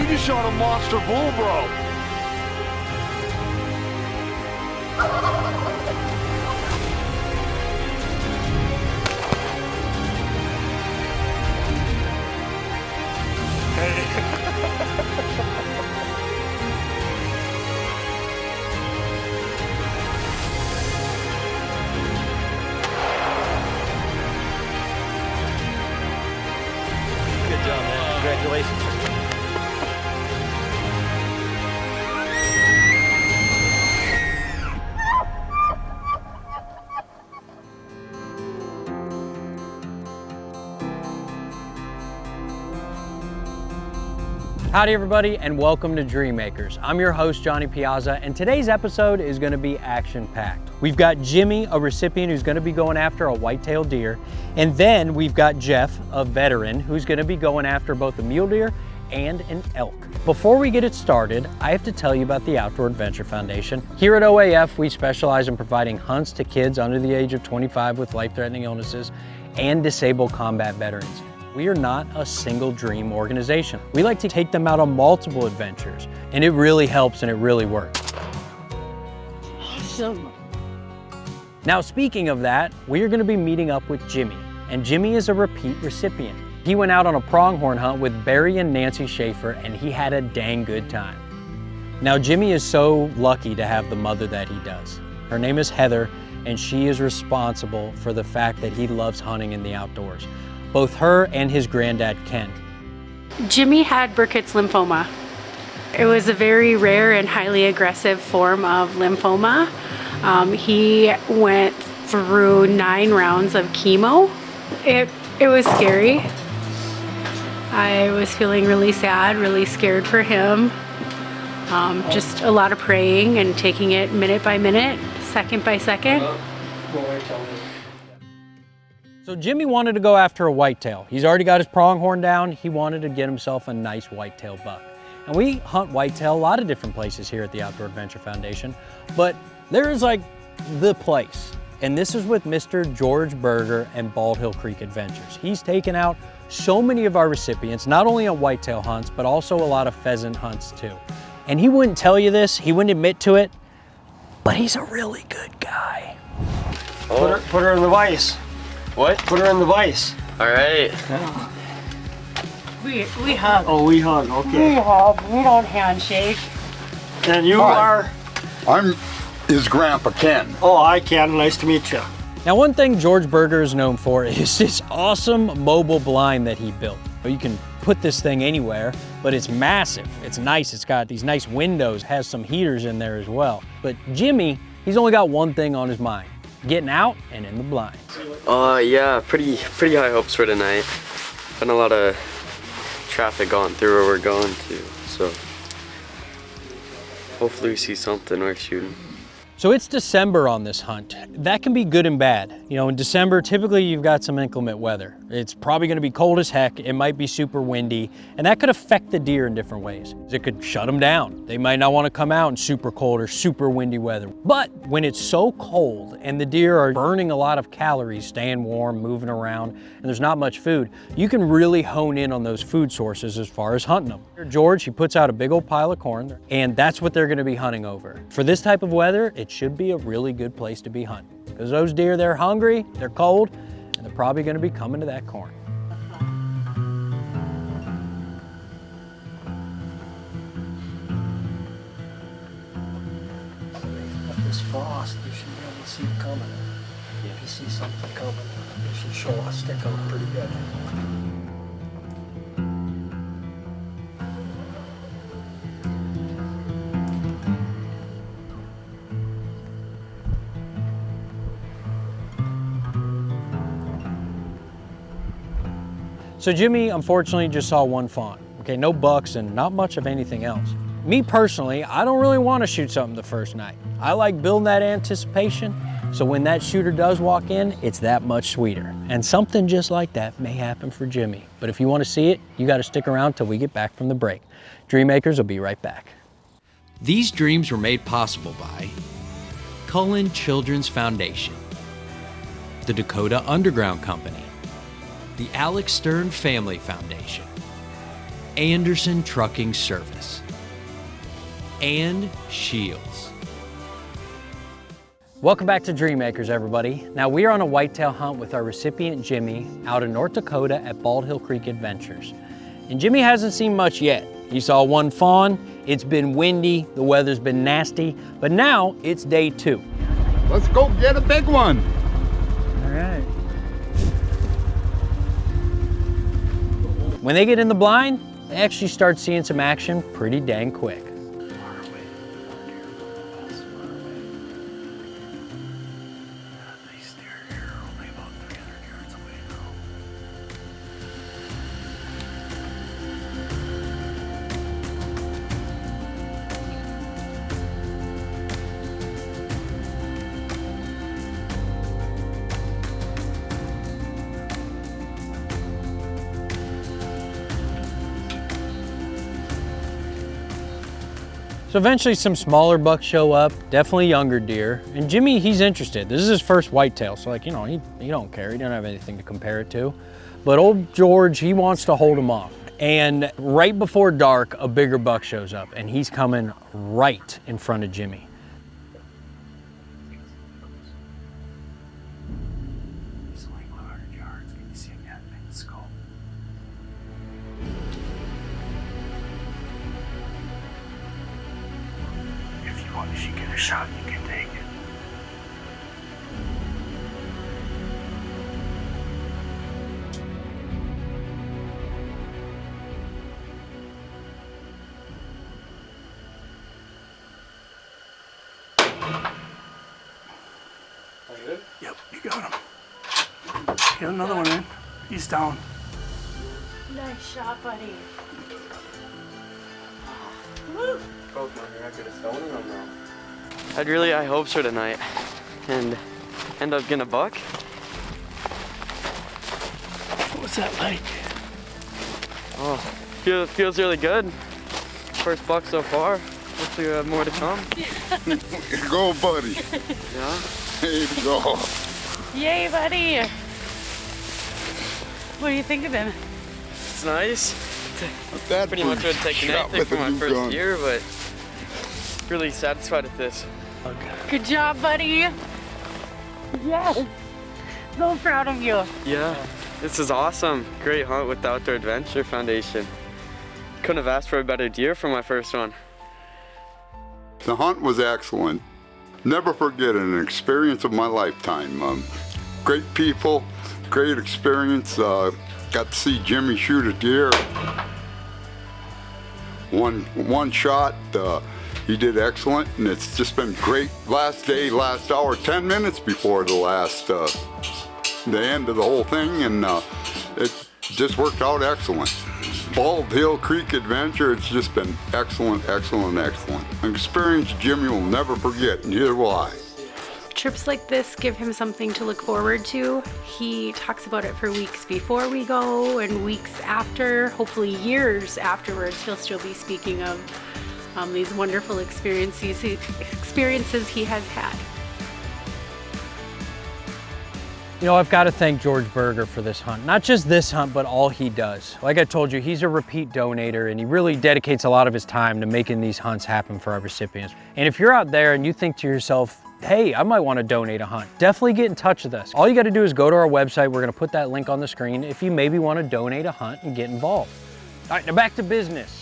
You just shot a monster bull, bro. Good job, man. Congratulations. Howdy everybody and welcome to Dream Makers. I'm your host Johnny Piazza and today's episode is going to be action-packed. We've got Jimmy, a recipient who's going to be going after a whitetail deer, and then we've got Jeff, a veteran, who's going to be going after both a mule deer and an elk. Before we get it started, I have to tell you about the Outdoor Adventure Foundation. Here at OAF, we specialize in providing hunts to kids under the age of 25 with life-threatening illnesses and disabled combat veterans. We are not a single dream organization. We like to take them out on multiple adventures, and it really helps and it really works. Awesome. Now, speaking of that, we are gonna be meeting up with Jimmy, and Jimmy is a repeat recipient. He went out on a pronghorn hunt with Barry and Nancy Schaefer, and he had a dang good time. Now, Jimmy is so lucky to have the mother that he does. Her name is Heather, and she is responsible for the fact that he loves hunting in the outdoors. Both her and his granddad, Ken. Jimmy had Burkitt's lymphoma. It was a very rare and highly aggressive form of lymphoma. He went through 9 rounds of chemo. It was scary. I was feeling really sad, really scared for him. Just a lot of praying and taking it minute by minute, second by second. So Jimmy wanted to go after a whitetail. He's already got his pronghorn down. He wanted to get himself a nice whitetail buck. And we hunt whitetail a lot of different places here at the Outdoor Adventure Foundation, but there is like the place. And this is with Mr. George Berger and Bald Hill Creek Adventures. He's taken out so many of our recipients, not only on whitetail hunts, but also a lot of pheasant hunts too. And he wouldn't tell you this, he wouldn't admit to it, but he's a really good guy. Oh. Put her in the vise. What? Put her in the vise. All right. We hug. Oh, we hug, okay. We hug. We don't handshake. And you Hi. are? I'm his grandpa Ken. Oh, hi Ken, nice to meet you. Now, one thing George Berger is known for is this awesome mobile blind that he built. You can put this thing anywhere, but it's massive. It's nice. It's got these nice windows, has some heaters in there as well. But Jimmy, he's only got one thing on his mind: getting out and in the blind. Yeah, pretty high hopes for tonight. Been a lot of traffic going through where we're going to, so hopefully we see something worth shooting. So it's December on this hunt. That can be good and bad. You know, in December, typically you've got some inclement weather. It's probably gonna be cold as heck, it might be super windy, and that could affect the deer in different ways. It could shut them down. They might not wanna come out in super cold or super windy weather. But when it's so cold and the deer are burning a lot of calories, staying warm, moving around, and there's not much food, you can really hone in on those food sources as far as hunting them. George, he puts out a big old pile of corn, and that's what they're gonna be hunting over. For this type of weather, it should be a really good place to be hunting. Because those deer, they're hungry, they're cold, and they're probably gonna be coming to that corn. With this frost, you should be able to see it coming. If you see something coming, it should show a stick out pretty good. So Jimmy, unfortunately, just saw one fawn. Okay, no bucks and not much of anything else. Me personally, I don't really want to shoot something the first night. I like building that anticipation, so when that shooter does walk in, it's that much sweeter. And something just like that may happen for Jimmy. But if you want to see it, you got to stick around till we get back from the break. Dream Makers will be right back. These dreams were made possible by Cullen Children's Foundation, the Dakota Underground Company, the Alex Stern Family Foundation, Anderson Trucking Service, and Shields. Welcome back to Dreammakers, everybody. Now we are on a whitetail hunt with our recipient Jimmy out in North Dakota at Bald Hill Creek Adventures. And Jimmy hasn't seen much yet. He saw one fawn, it's been windy, the weather's been nasty, but now it's day 2. Let's go get a big one. All right. When they get in the blind, they actually start seeing some action pretty dang quick. So eventually some smaller bucks show up, definitely younger deer. And Jimmy, he's interested. This is his first whitetail, so like, you know, he don't care. He don't have anything to compare it to. But old George, he wants to hold him off. And right before dark, a bigger buck shows up and he's coming right in front of Jimmy. If you get a shot, you can take it. Good? Yep, you got him. Get another one in. He's down. Nice shot, buddy. Broke my record of stoning them now. Had really high hopes for tonight and end up getting a buck. What's that like? Oh, feels really good. First buck so far. Hopefully we have more to come. Here you go, buddy. Yeah. Here you go. Yay, buddy. What do you think of him? It's nice. Not bad Pretty for much would take shot anything with for a my new first gun. year, but really satisfied with this. Good job, buddy. Yes. So proud of you. Yeah, this is awesome. Great hunt with the Outdoor Adventure Foundation. Couldn't have asked for a better deer for my first one. The hunt was excellent. Never forget an experience of my lifetime. Great people, great experience. Got to see Jimmy shoot a deer. One shot. He did excellent, and it's just been great. Last day, last hour, 10 minutes before the end of the whole thing, and it just worked out excellent. Bald Hill Creek Adventure, it's just been excellent, excellent, excellent. An experience Jimmy will never forget, and neither will I. Trips like this give him something to look forward to. He talks about it for weeks before we go and weeks after, hopefully years afterwards. He'll still be speaking of these wonderful experiences he has had. You know, I've got to thank George Berger for this hunt. Not just this hunt, but all he does. Like I told you, he's a repeat donator and he really dedicates a lot of his time to making these hunts happen for our recipients. And if you're out there and you think to yourself, hey, I might want to donate a hunt, definitely get in touch with us. All you got to do is go to our website. We're going to put that link on the screen if you maybe want to donate a hunt and get involved. All right, now back to business.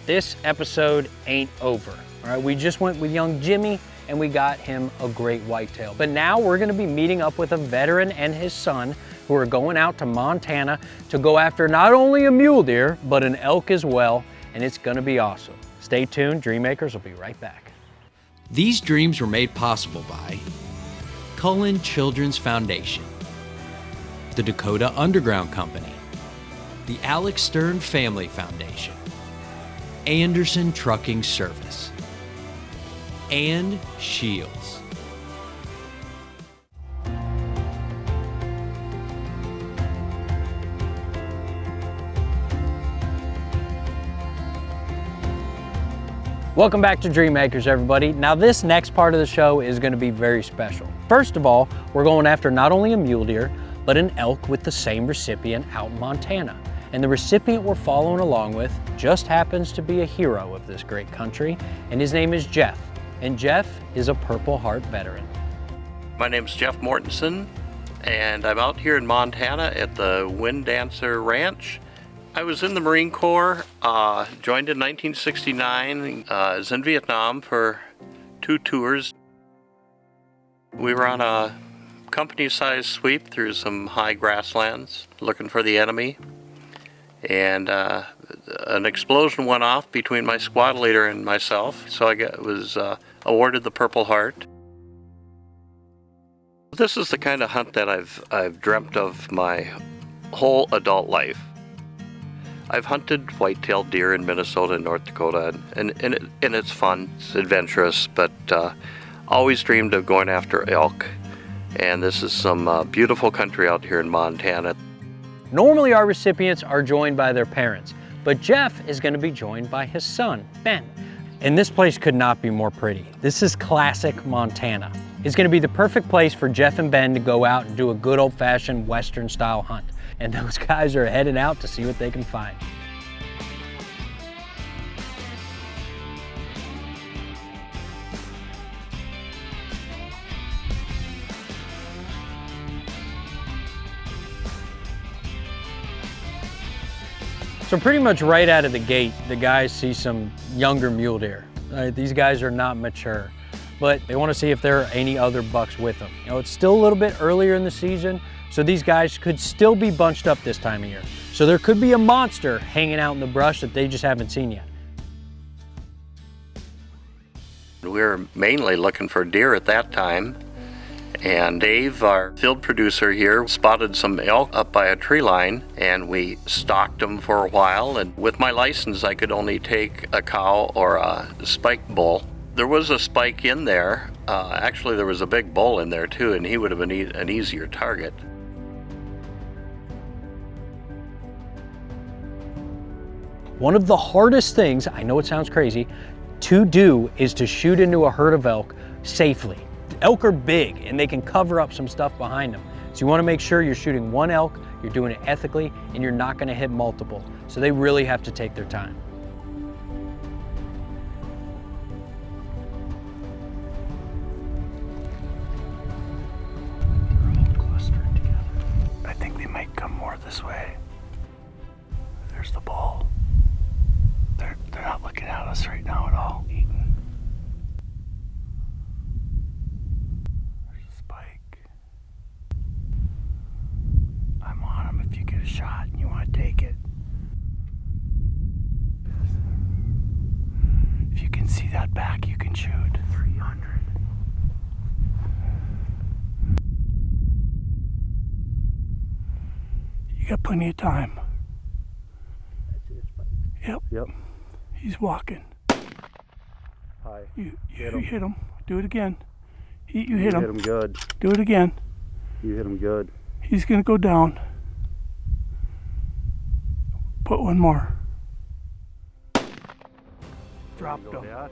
This episode ain't over. All right, we just went with young Jimmy and we got him a great whitetail. But now we're gonna be meeting up with a veteran and his son who are going out to Montana to go after not only a mule deer, but an elk as well, and it's gonna be awesome. Stay tuned, Dreammakers will be right back. These dreams were made possible by Cullen Children's Foundation, the Dakota Underground Company, the Alex Stern Family Foundation, Anderson Trucking Service, and Shields. Welcome back to Dreammakers, everybody. Now this next part of the show is gonna be very special. First of all, we're going after not only a mule deer, but an elk with the same recipient out in Montana. And the recipient we're following along with just happens to be a hero of this great country, and his name is Jeff. And Jeff is a Purple Heart veteran. My name's Jeff Mortensen, and I'm out here in Montana at the Wind Dancer Ranch. I was in the Marine Corps, joined in 1969, was in Vietnam for 2 tours. We were on a company-sized sweep through some high grasslands looking for the enemy, and an explosion went off between my squad leader and myself, so I was awarded the Purple Heart. This is the kind of hunt that I've dreamt of my whole adult life. I've hunted whitetail deer in Minnesota and North Dakota, and it's fun, it's adventurous, but always dreamed of going after elk. And this is some beautiful country out here in Montana. Normally our recipients are joined by their parents, but Jeff is going to be joined by his son, Ben. And this place could not be more pretty. This is classic Montana. It's going to be the perfect place for Jeff and Ben to go out and do a good old-fashioned Western style hunt. And those guys are heading out to see what they can find. So pretty much right out of the gate, the guys see some younger mule deer. These guys are not mature, but they want to see if there are any other bucks with them. You know, it's still a little bit earlier in the season, so these guys could still be bunched up this time of year. So there could be a monster hanging out in the brush that they just haven't seen yet. We were mainly looking for deer at that time, and Dave, our field producer here, spotted some elk up by a tree line, and we stalked them for a while. And with my license, I could only take a cow or a spike bull. There was a spike in there. Actually, there was a big bull in there too, and he would have been an easier target. One of the hardest things, I know it sounds crazy, to do is to shoot into a herd of elk safely. Elk are big and they can cover up some stuff behind them. So you want to make sure you're shooting one elk, you're doing it ethically, and you're not going to hit multiple. So they really have to take their time. I think they might come more this way. There's the bull. They're not looking at us right now at all. Eating. There's a spike. I'm on him if you get a shot and you want to take it. If you can see that back, you can shoot. 300. You got plenty of time. Yep. He's walking. Hi. You hit him. Do it again. You hit him. Hit him good. Do it again. You hit him good. He's gonna go down. Put one more. Dropped him. Yeah.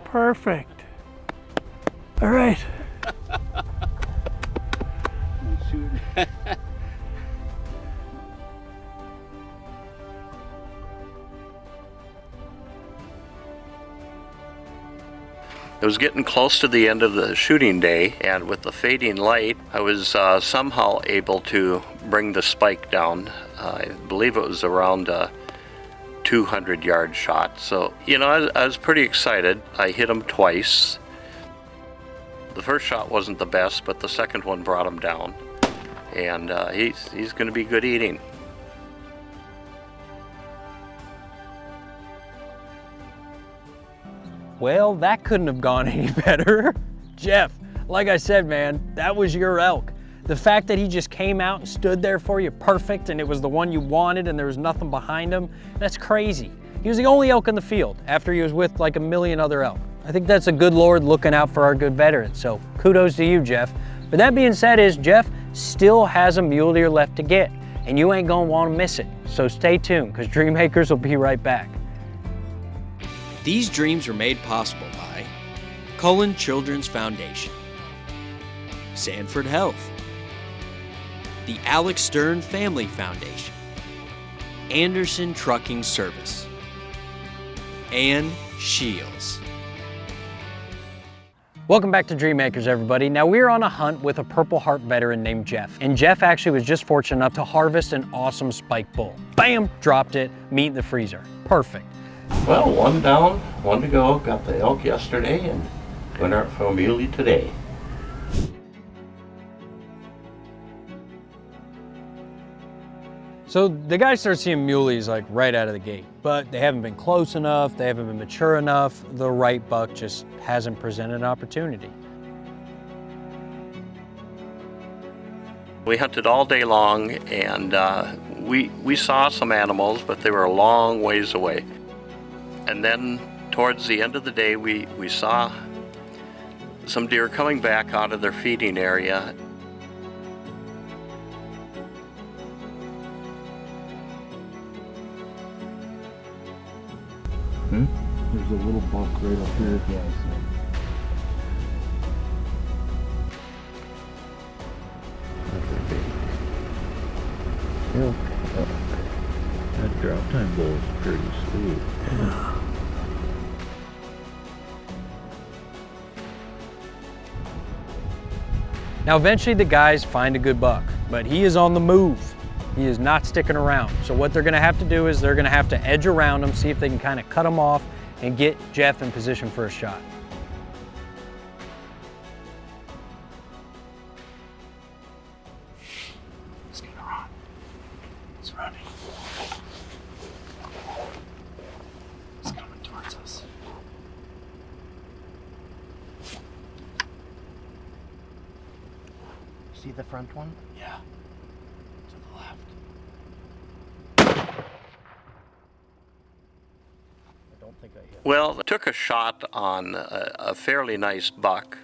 Perfect. All right. Shoot. It was getting close to the end of the shooting day, and with the fading light, I was somehow able to bring the spike down. I believe it was around a 200-yard shot. So, you know, I was pretty excited. I hit him twice. The first shot wasn't the best, but the second one brought him down. And he's going to be good eating. Well, that couldn't have gone any better. Jeff, like I said, man, that was your elk. The fact that he just came out and stood there for you perfect, and it was the one you wanted and there was nothing behind him, that's crazy. He was the only elk in the field after he was with like a million other elk. I think that's a good Lord looking out for our good veterans, so kudos to you, Jeff. But that being said is, Jeff still has a mule deer left to get, and you ain't gonna wanna miss it. So stay tuned, because Dreammakers will be right back. These dreams were made possible by Cullen Children's Foundation, Sanford Health, the Alex Stern Family Foundation, Anderson Trucking Service, and Shields. Welcome back to Dream Makers, everybody. Now we're on a hunt with a Purple Heart veteran named Jeff. And Jeff actually was just fortunate enough to harvest an awesome spike bull. Bam, dropped it, meat in the freezer. Perfect. Well, one down, one to go. Got the elk yesterday and went out for a muley today. So the guys start seeing muleys like right out of the gate, but they haven't been close enough, they haven't been mature enough, the right buck just hasn't presented an opportunity. We hunted all day long and we saw some animals, but they were a long ways away. And then towards the end of the day, we saw some deer coming back out of their feeding area. There's a little buck right up here, guys. That drop time bull is pretty sweet. Yeah. Now eventually the guys find a good buck, but he is on the move. He is not sticking around. So what they're gonna have to do is they're gonna have to edge around him, see if they can kind of cut him off and get Jeff in position for a shot. It's gonna run. It's running. It's coming towards us. See the front one? Yeah. To the left. I don't think I hit. Well, I took a shot on a fairly nice buck,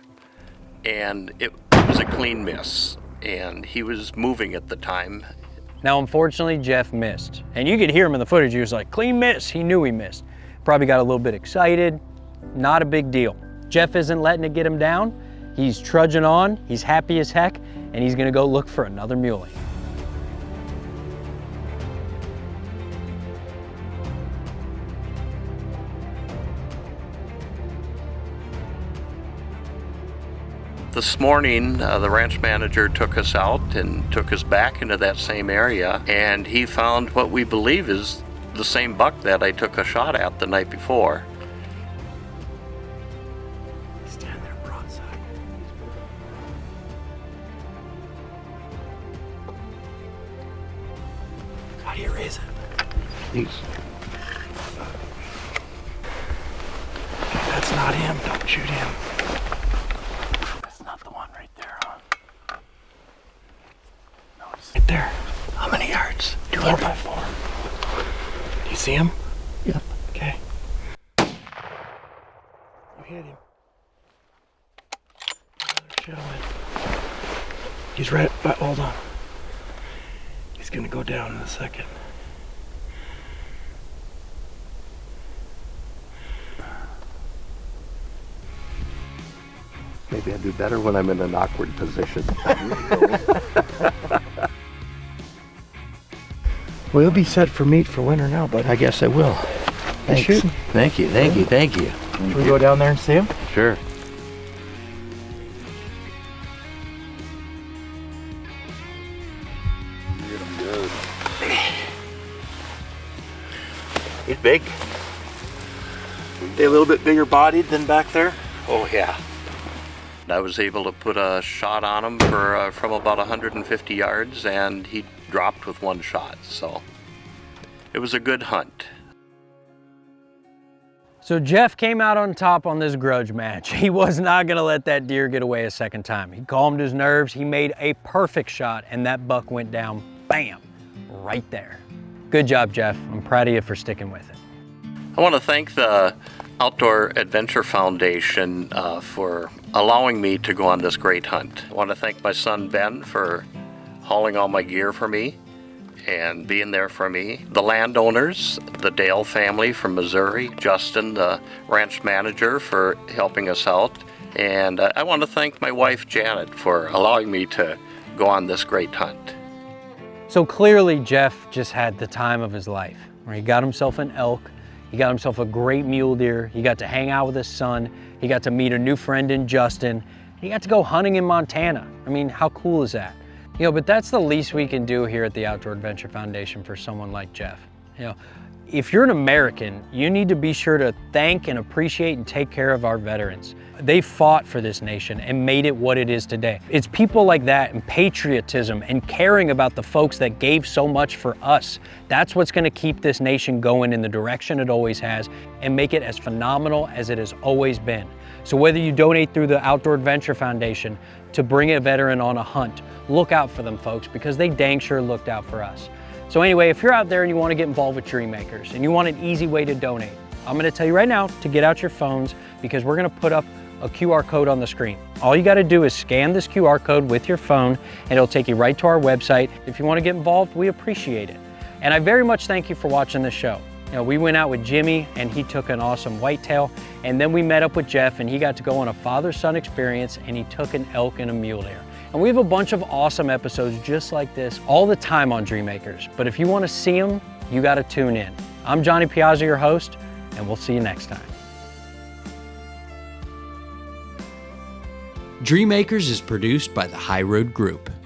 and it was a clean miss, and he was moving at the time. Now unfortunately Jeff missed, and you could hear him in the footage. He was like, clean miss. He knew he missed. Probably got a little bit excited. Not a big deal. Jeff isn't letting it get him down. He's trudging on, he's happy as heck, and he's gonna go look for another muley. This morning, the ranch manager took us out and took us back into that same area, and he found what we believe is the same buck that I took a shot at the night before. Stand there broadside. How do you raise it? These. That's not him. Don't shoot him. That's not the one right there, huh? No, he's right there. How many yards? 4x4. Do you see him? Yep. Okay. You hit him. Another shell in. He's right, but hold on. He's gonna go down in a second. Maybe I do better when I'm in an awkward position. Well, you'll be set for meat for winter now, but I guess I will. Thanks. shooting. Thank you, thank you, thank you. Should we go down there and see him? Sure. He's big. They a little bit bigger bodied than back there? Oh yeah. I was able to put a shot on him for from about 150 yards, and he dropped with one shot, so it was a good hunt. So Jeff came out on top on this grudge match. He was not gonna let that deer get away a second time. He calmed his nerves, he made a perfect shot, and that buck went down, bam, right there. Good job, Jeff. I'm proud of you for sticking with it. I want to thank the Outdoor Adventure Foundation for allowing me to go on this great hunt. I want to thank my son Ben for hauling all my gear for me and being there for me. The landowners, the Dale family from Missouri, Justin, the ranch manager, for helping us out. And I want to thank my wife Janet for allowing me to go on this great hunt. So clearly Jeff just had the time of his life. He got himself an elk, he got himself a great mule deer, he got to hang out with his son, he got to meet a new friend in Justin, he got to go hunting in Montana. I mean, how cool is that? But that's the least we can do here at the Outdoor Adventure Foundation for someone like Jeff. If you're an American, you need to be sure to thank and appreciate and take care of our veterans. They fought for this nation and made it what it is today. It's people like that and patriotism and caring about the folks that gave so much for us. That's what's gonna keep this nation going in the direction it always has and make it as phenomenal as it has always been. So whether you donate through the Outdoor Adventure Foundation to bring a veteran on a hunt, look out for them, folks, because they dang sure looked out for us. So anyway, if you're out there and you want to get involved with Dream Makers and you want an easy way to donate, I'm going to tell you right now to get out your phones because we're going to put up a QR code on the screen. All you got to do is scan this QR code with your phone and it'll take you right to our website. If you want to get involved, we appreciate it. And I very much thank you for watching this show. We went out with Jimmy and he took an awesome whitetail, and then we met up with Jeff and he got to go on a father-son experience and he took an elk and a mule deer. And we have a bunch of awesome episodes just like this all the time on Dream Makers. But if you want to see them, you got to tune in. I'm Johnny Piazza, your host, and we'll see you next time. Dream Makers is produced by the High Road Group.